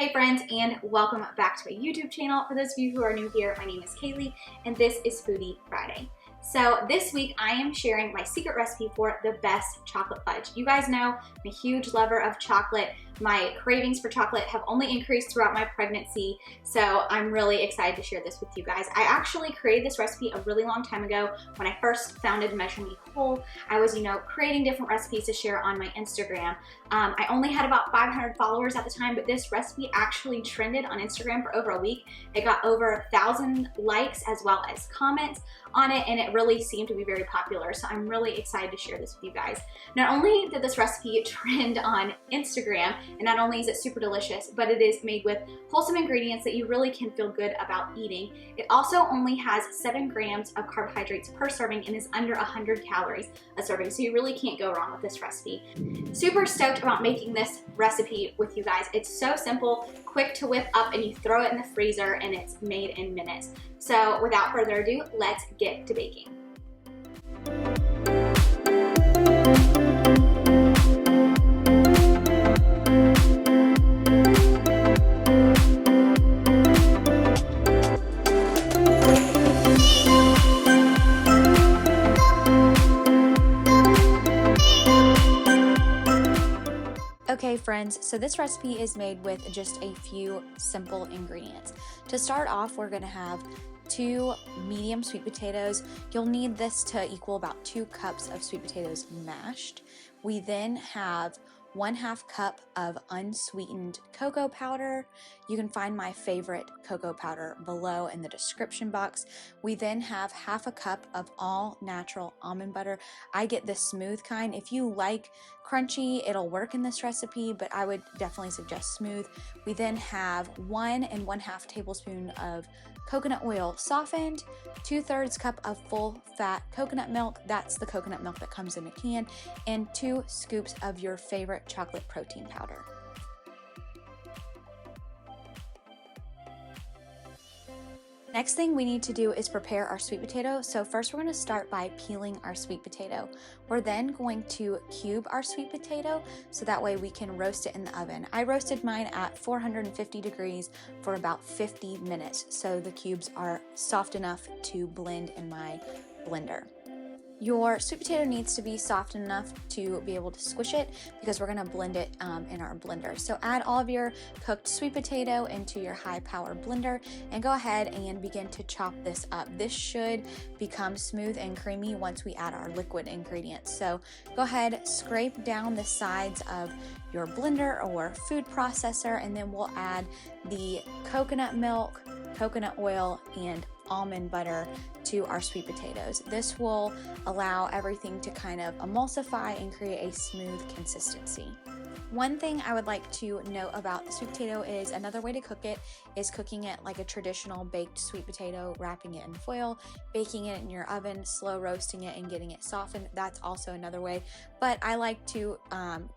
Hey friends, and welcome back to my YouTube channel. For those of you who are new here, my name is Kaylee and this is Foodie Friday. So this week I am sharing my secret recipe for the best chocolate fudge. You guys know I'm a huge lover of chocolate. My cravings for chocolate have only increased throughout my pregnancy, so I'm really excited to share this with you guys. I actually created this recipe a really long time ago when I first founded Measure Me Whole. I was, creating different recipes to share on my Instagram. I only had about 500 followers at the time, but this recipe actually trended on Instagram for over a week. It got over 1,000 likes as well as comments on it, and it really seemed to be very popular. So I'm really excited to share this with you guys. Not only did this recipe trend on Instagram, and not only is it super delicious, but it is made with wholesome ingredients that you really can feel good about eating. It also only has 7 grams of carbohydrates per serving and is under 100 calories a serving, so you really can't go wrong with this recipe. Super stoked about making this recipe with you guys. It's so simple, quick to whip up, and you throw it in the freezer and it's made in minutes. So without further ado, let's get to baking. Okay friends, so this recipe is made with just a few simple ingredients. To start off, we're gonna have 2 medium sweet potatoes. You'll need this to equal about 2 cups of sweet potatoes mashed. We then have 1/2 cup of unsweetened cocoa powder. You can find my favorite cocoa powder below in the description box. We then have 1/2 cup of all natural almond butter. I get the smooth kind. If you like crunchy, it'll work in this recipe, but I would definitely suggest smooth. We then have 1 1/2 tablespoon of coconut oil softened, 2/3 cup of full fat coconut milk, that's the coconut milk that comes in a can, and 2 scoops of your favorite chocolate protein powder. Next thing we need to do is prepare our sweet potato. So first we're going to start by peeling our sweet potato. We're then going to cube our sweet potato so that way we can roast it in the oven. I roasted mine at 450 degrees for about 50 minutes so the cubes are soft enough to blend in my blender. Your sweet potato needs to be soft enough to be able to squish it because we're going to blend it in our blender. So add all of your cooked sweet potato into your high power blender and go ahead and begin to chop this up. This should become smooth and creamy once we add our liquid ingredients. So go ahead, scrape down the sides of your blender or food processor, and then we'll add the coconut milk, coconut oil, and almond butter to our sweet potatoes. This will allow everything to kind of emulsify and create a smooth consistency. One thing I would like to note about the sweet potato is another way to cook it is cooking it like a traditional baked sweet potato, wrapping it in foil, baking it in your oven, slow roasting it and getting it softened. That's also another way, but I like to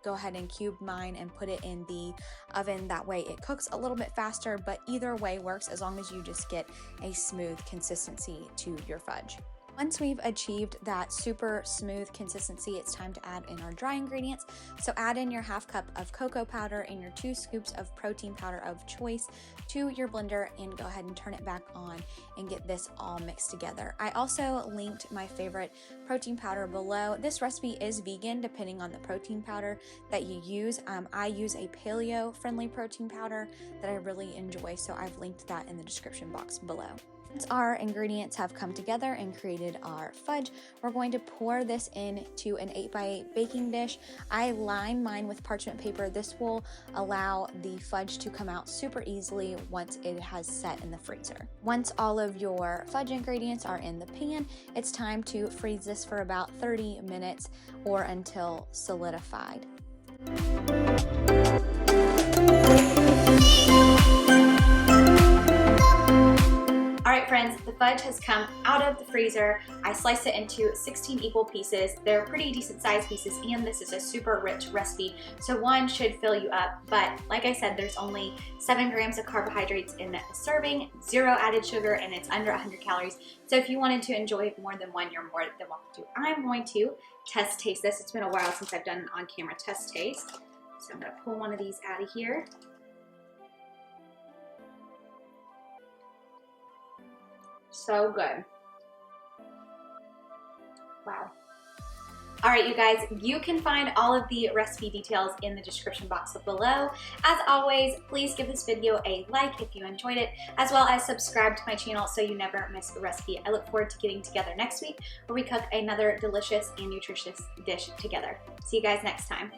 go ahead and cube mine and put it in the oven. That way it cooks a little bit faster, but either way works as long as you just get a smooth consistency to your fudge. Once we've achieved that super smooth consistency, it's time to add in our dry ingredients. So add in your 1/2 cup of cocoa powder and your 2 scoops of protein powder of choice to your blender and go ahead and turn it back on and get this all mixed together. I also linked my favorite protein powder below. This recipe is vegan depending on the protein powder that you use. I use a paleo friendly protein powder that I really enjoy, so I've linked that in the description box below. Once our ingredients have come together and created our fudge, we're going to pour this into an 8x8 baking dish. I line mine with parchment paper. This will allow the fudge to come out super easily once it has set in the freezer. Once all of your fudge ingredients are in the pan, it's time to freeze this for about 30 minutes or until solidified. Alright friends, the fudge has come out of the freezer. I sliced it into 16 equal pieces. They're pretty decent sized pieces, and this is a super rich recipe, so one should fill you up. But like I said, there's only 7 grams of carbohydrates in the serving, 0 added sugar, and it's under 100 calories. So if you wanted to enjoy more than one, you're more than welcome to. I'm going to test taste this. It's been a while since I've done an on-camera test taste. So I'm going to pull one of these out of here. So good. Wow. All right, you guys, you can find all of the recipe details in the description box below. As always, please give this video a like if you enjoyed it, as well as subscribe to my channel so you never miss a recipe. I look forward to getting together next week where we cook another delicious and nutritious dish together. See you guys next time.